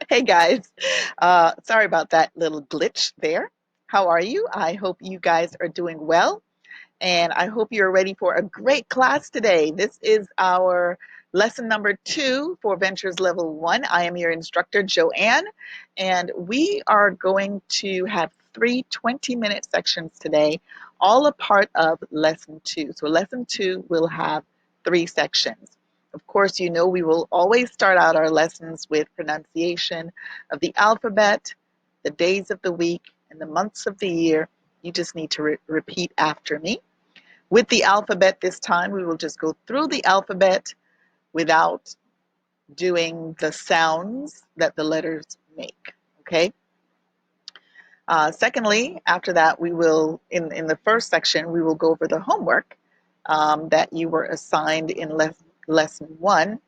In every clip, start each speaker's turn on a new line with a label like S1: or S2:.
S1: Hey guys, sorry about that little glitch there. How are you? I hope you guys are doing well, and I hope you're ready for a great class today. This is our lesson number 2 for Ventures Level 1. I am your instructor, Joann, and we are going to have 3 20-minute sections today, all a part of lesson 2. So lesson 2 will have 3 sections. Of course, you know we will always start out our lessons with pronunciation of the alphabet, the days of the week, and the months of the year. You just need to repeat after me. With the alphabet this time, we will just go through the alphabet without doing the sounds that the letters make, okay? Secondly, after that, we will, in the first section, we will go over the homework that you were assigned in lesson 1.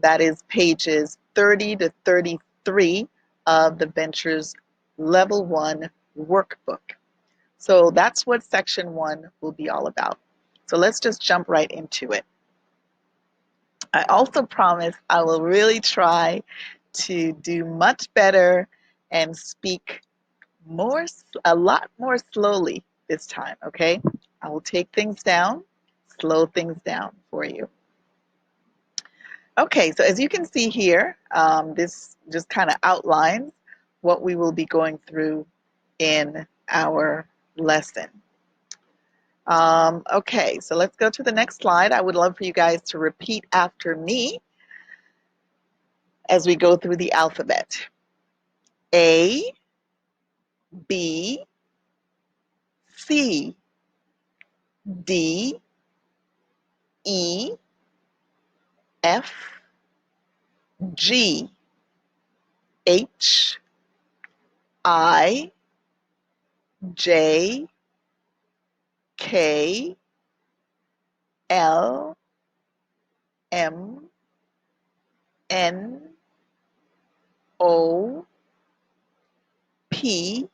S1: That is pages 30 to 33 of the Ventures Level 1 workbook. So that's what section 1 will be all about. So let's just jump right into it. I also promise I will really try to do much better and speak a lot more slowly this time, okay? I will take things down, slow things down for you. Okay, so as you can see here, this just kind of outlines what we will be going through in our lesson. Okay, so let's go to the next slide. I would love for you guys to repeat after me as we go through the alphabet. A, B, C, D, E, F, G, H, I, J, K, L, M, N, O, P,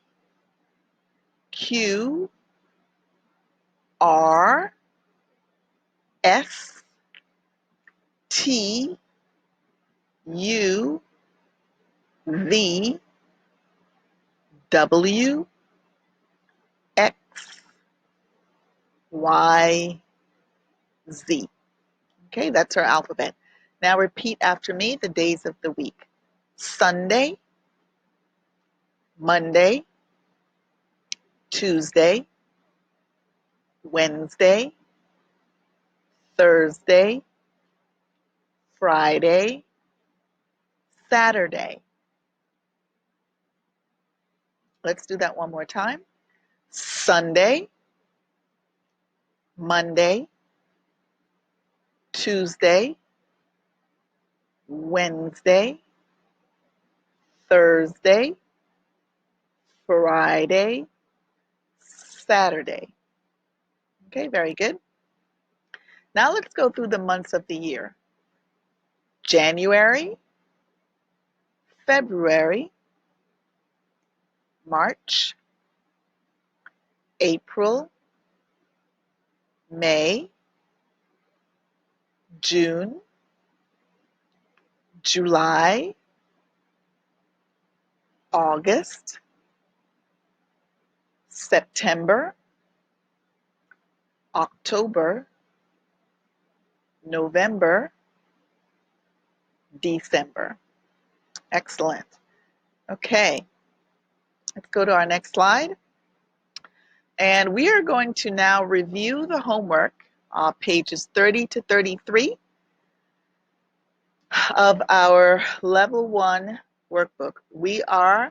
S1: Q, R, S, T, U, V, W, X, Y, Z. Okay, that's our alphabet. Now repeat after me the days of the week. Sunday, Monday, Tuesday, Wednesday, Thursday, Friday, Saturday. Let's do that one more time. Sunday, Monday, Tuesday, Wednesday, Thursday, Friday, Saturday. Okay, very good. Now let's go through the months of the year. January, February, March, April, May, June, July, August, September, October, November, December. Excellent. Okay, let's go to our next slide. And we are going to now review the homework, pages 30 to 33 of our Level 1 workbook. We are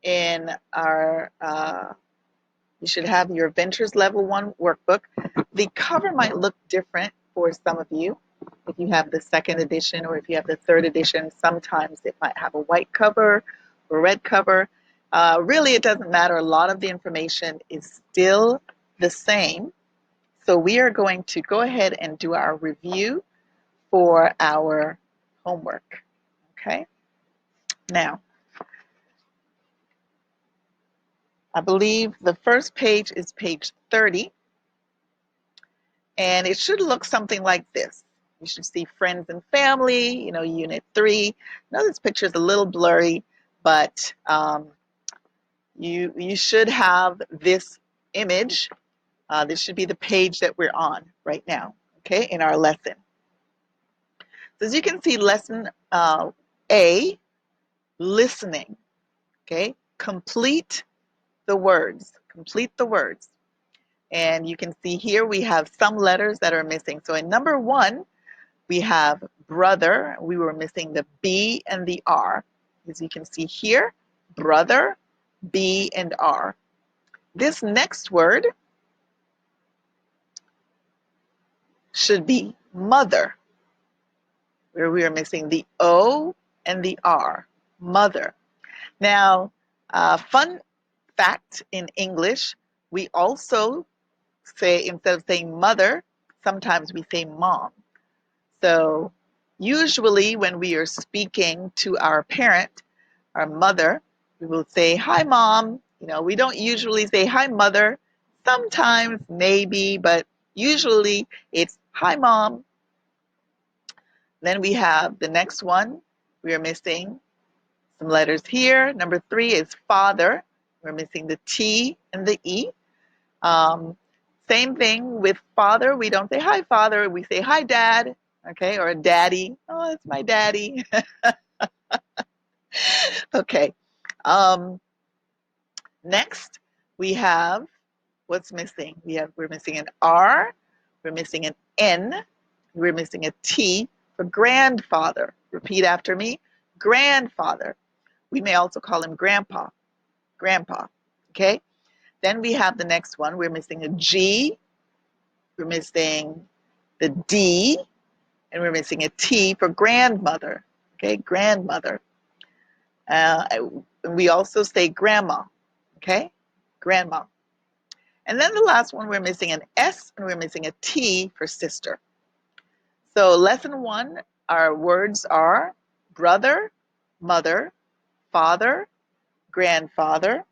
S1: in our, you should have your Ventures Level 1 workbook. The cover might look different for some of you. If you have the second edition or if you have the third edition, sometimes it might have a white cover or red cover. Really, it doesn't matter. A lot of the information is still the same. So we are going to go ahead and do our review for our homework. Okay? Now, I believe the first page is page 30. And it should look something like this. You should see friends and family, unit 3. I know this picture is a little blurry, but you should have this image. This should be the page that we're on right now, okay, in our lesson. So as you can see, lesson A, listening, okay? Complete the words. Complete the words. And you can see here we have some letters that are missing. So in number 1, we have brother. We were missing the B and the R. As you can see here, brother, B and R. This next word should be mother, where we are missing the O and the R, mother. Now, fun fact in English, we also say, instead of saying mother, sometimes we say mom. So usually when we are speaking to our parent, our mother, we will say, hi, mom. We don't usually say, hi, mother. Sometimes, maybe, but usually it's, hi, mom. Then we have the next one. We are missing some letters here. Number 3 is father. We're missing the T and the E. Same thing with father. We don't say, hi, father. We say, hi, dad. Okay, or daddy. Oh, it's my daddy. Okay. Next, we have what's missing. We're missing an R. We're missing an N. We're missing a T for grandfather. Repeat after me. Grandfather. We may also call him grandpa. Grandpa. Okay. Then we have the next one. We're missing a G. We're missing the D. And we're missing a T for grandmother. Okay. Grandmother. We also say grandma. Okay. Grandma. And then the last one, we're missing an S and we're missing a T for sister. So lesson 1, our words are brother, mother, father, grandfather,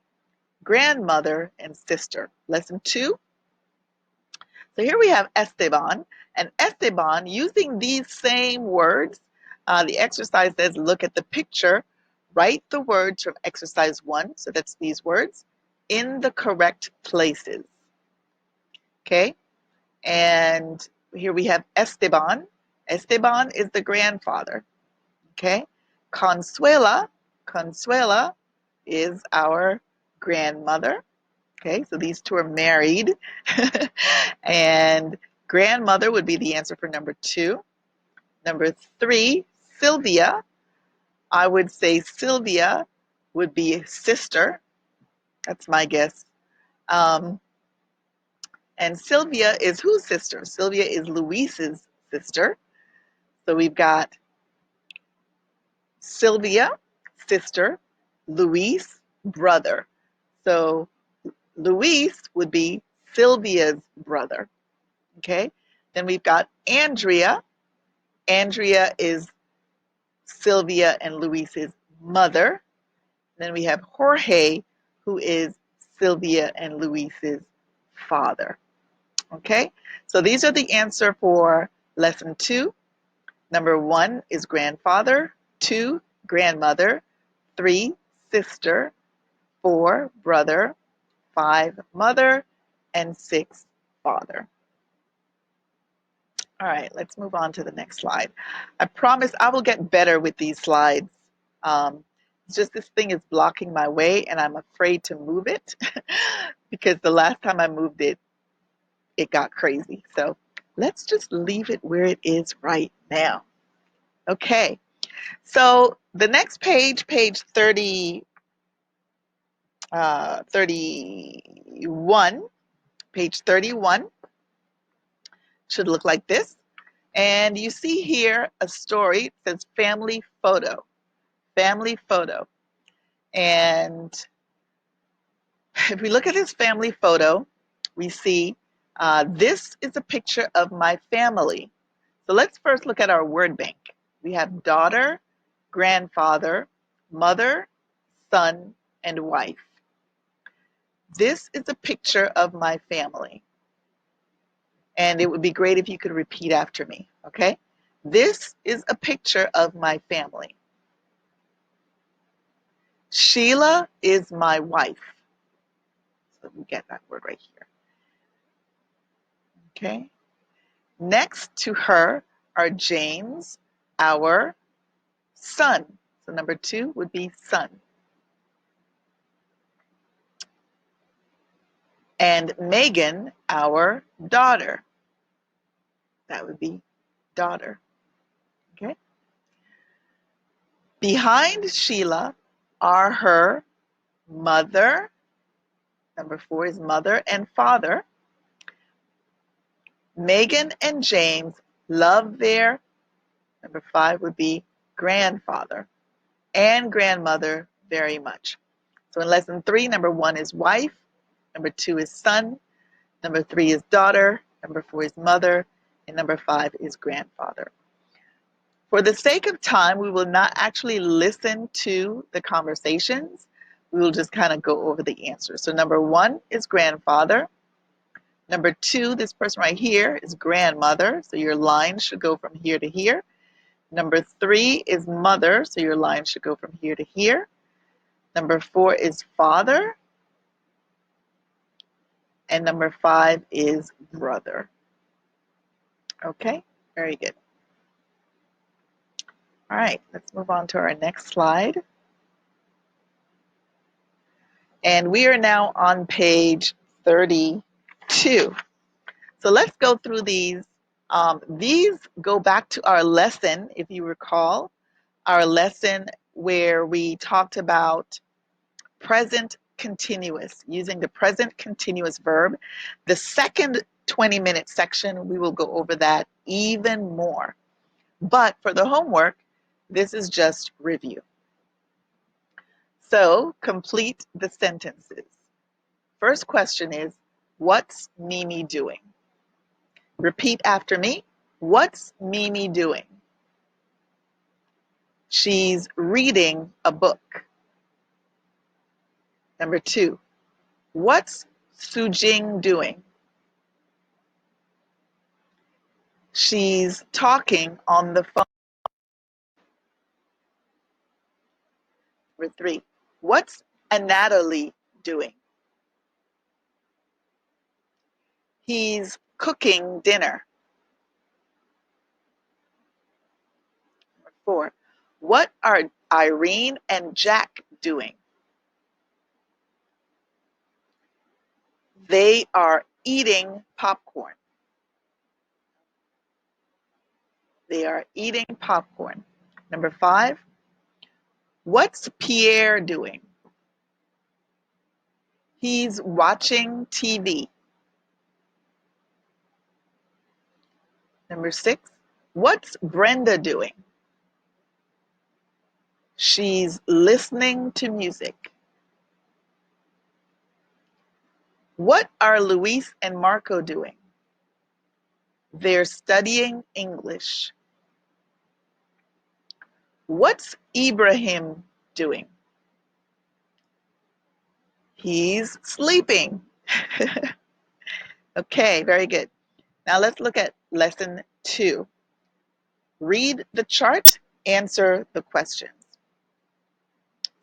S1: grandmother, and sister. Lesson 2. So here we have Esteban. And Esteban, using these same words, the exercise says look at the picture, write the words from exercise 1, so that's these words, in the correct places. Okay? And here we have Esteban. Esteban is the grandfather. Okay? Consuela is our grandmother. Okay, so these two are married. And grandmother would be the answer for number 2. Number 3, Sylvia. I would say Sylvia would be sister. That's my guess. And Sylvia is whose sister? Sylvia is Luis's sister. So we've got Sylvia, sister, Luis, brother. So Luis would be Sylvia's brother. Okay. Then we've got Andrea. Andrea is Sylvia and Luis's mother. Then we have Jorge, who is Sylvia and Luis's father. Okay. So these are the answer for lesson 2. Number 1 is grandfather, 2, grandmother, 3, sister, 4, brother, 5, mother, and 6, father. All right, let's move on to the next slide. I promise I will get better with these slides. It's just this thing is blocking my way and I'm afraid to move it because the last time I moved it, it got crazy. So let's just leave it where it is right now. Okay, so the next page, page 31, page 31 should look like this. And you see here a story. It says family photo. Family photo. And if we look at this family photo, we see this is a picture of my family. So let's first look at our word bank. We have daughter, grandfather, mother, son, and wife. This is a picture of my family. And it would be great if you could repeat after me, okay? This is a picture of my family. Sheila is my wife. So we get that word right here. Okay. Next to her are James, our son. So number 2 would be son. And Megan, our daughter. That would be daughter. Okay. Behind Sheila are her mother. Number 4 is mother and father. Megan and James love their, number 5 would be grandfather, and grandmother very much. So in lesson 3, number 1 is wife, number 2 is son, number 3 is daughter, number 4 is mother, and number 5 is grandfather. For the sake of time, we will not actually listen to the conversations. We will just kind of go over the answers. So number 1 is grandfather. Number 2, this person right here is grandmother. So your line should go from here to here. Number 3 is mother. So your line should go from here to here. Number 4 is father. And number 5 is brother. Okay, very good. All right, let's move on to our next slide. And we are now on page 32. So let's go through these. These go back to our lesson, if you recall, our lesson where we talked about present continuous, using the present continuous verb. The second 20-minute section, we will go over that even more. But for the homework, this is just review. So complete the sentences. First question is, what's Mimi doing? Repeat after me. What's Mimi doing? She's reading a book. Number 2, what's Sujing doing? She's talking on the phone. Number 3, what's Anatoly doing? He's cooking dinner. Number 4, what are Irene and Jack doing? They are eating popcorn. They are eating popcorn. Number 5, what's Pierre doing? He's watching TV. Number 6, what's Brenda doing? She's listening to music. What are Luis and Marco doing? They're studying English. What's Ibrahim doing? He's sleeping. Okay, very good. Now let's look at lesson 2. Read the chart, answer the questions.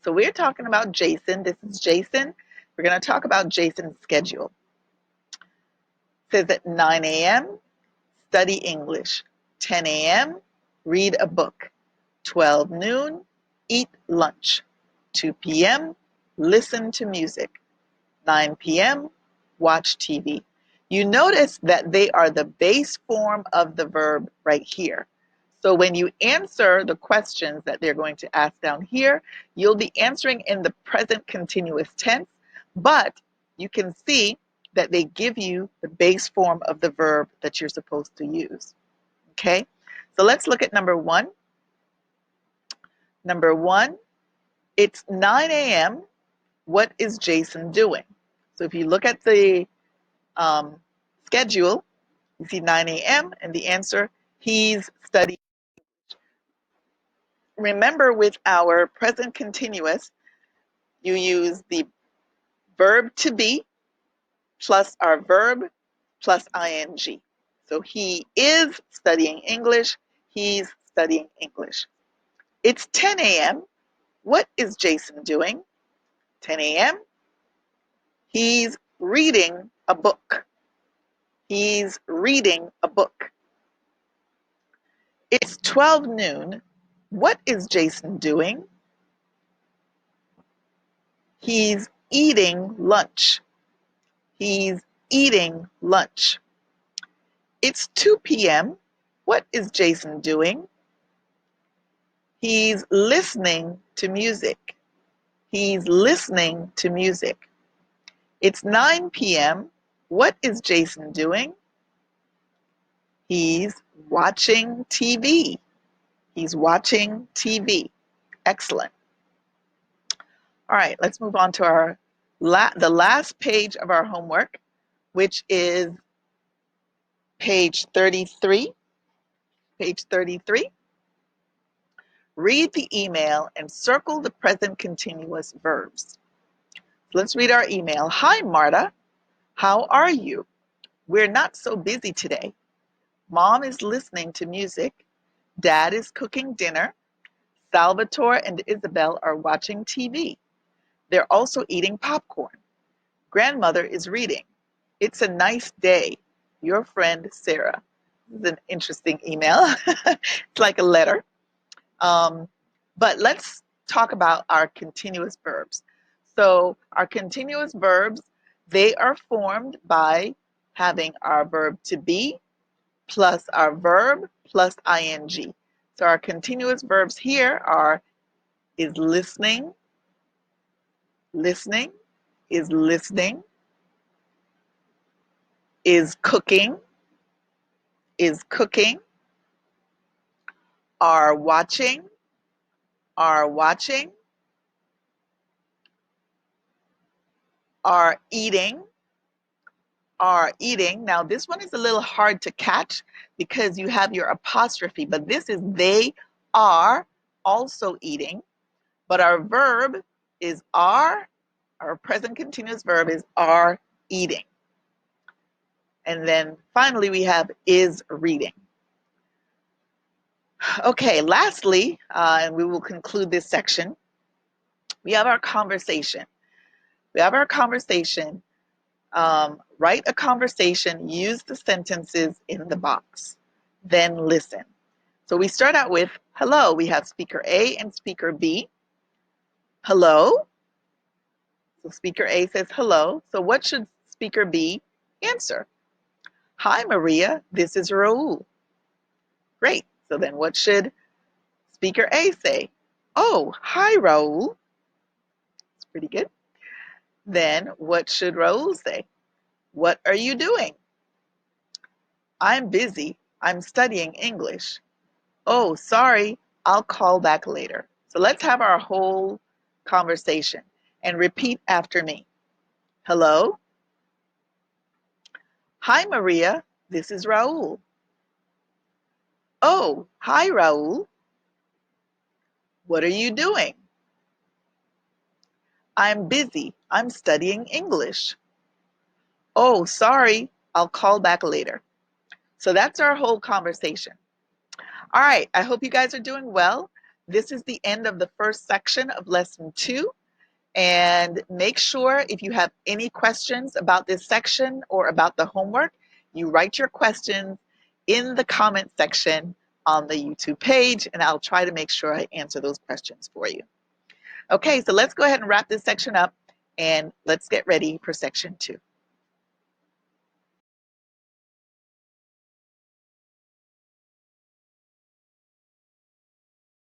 S1: So we're talking about Jason. This is Jason. We're going to talk about Jason's schedule. It says at 9 a.m., study English. 10 a.m., read a book. 12 noon, eat lunch. 2 p.m., listen to music. 9 p.m., watch TV. You notice that they are the base form of the verb right here. So when you answer the questions that they're going to ask down here, you'll be answering in the present continuous tense, but you can see that they give you the base form of the verb that you're supposed to use. Okay, so let's look at number 1. Number 1, it's 9 a.m. What is Jason doing? So if you look at the schedule, you see 9 a.m. and the answer, he's studying. Remember, with our present continuous, you use the verb to be plus our verb plus ing. So he is studying English. He's studying English. It's 10 a.m. What is Jason doing? 10 a.m. He's reading a book. He's reading a book. It's 12 noon. What is Jason doing? He's eating lunch. He's eating lunch. It's 2 p.m. What is Jason doing? He's listening to music. He's listening to music. It's 9 p.m. What is Jason doing? He's watching TV. He's watching TV. Excellent. All right, let's move on to the last page of our homework, which is page 33. Page 33. Read the email and circle the present continuous verbs. Let's read our email. Hi, Marta. How are you? We're not so busy today. Mom is listening to music. Dad is cooking dinner. Salvatore and Isabel are watching TV. They're also eating popcorn. Grandmother is reading. It's a nice day. Your friend, Sarah. This is an interesting email. It's like a letter. But let's talk about our continuous verbs. So our continuous verbs, they are formed by having our verb to be plus our verb plus ing. So our continuous verbs here are is listening, listening, is listening, is cooking, are watching, are watching, are eating, are eating. Now this one is a little hard to catch because you have your apostrophe, but this is they are also eating, but our verb is are, our present continuous verb is are eating. And then finally we have is reading. Okay, lastly, and we will conclude this section, we have our conversation. We have our conversation. Write a conversation, use the sentences in the box, then listen. So we start out with hello. We have speaker A and speaker B. Hello. So speaker A says hello. So what should speaker B answer? Hi, Maria. This is Raul. Great. So then what should speaker A say? Oh, hi, Raul. It's pretty good. Then what should Raul say? What are you doing? I'm busy. I'm studying English. Oh, sorry. I'll call back later. So let's have our whole conversation and repeat after me. Hello. Hi, Maria. This is Raul. Oh, hi, Raul. What are you doing? I'm busy. I'm studying English. Oh, sorry. I'll call back later. So that's our whole conversation. All right. I hope you guys are doing well. This is the end of the first section of lesson 2. And make sure if you have any questions about this section or about the homework, you write your questions in the comment section on the YouTube page, and I'll try to make sure I answer those questions for you. Okay, so let's go ahead and wrap this section up, and let's get ready for section 2.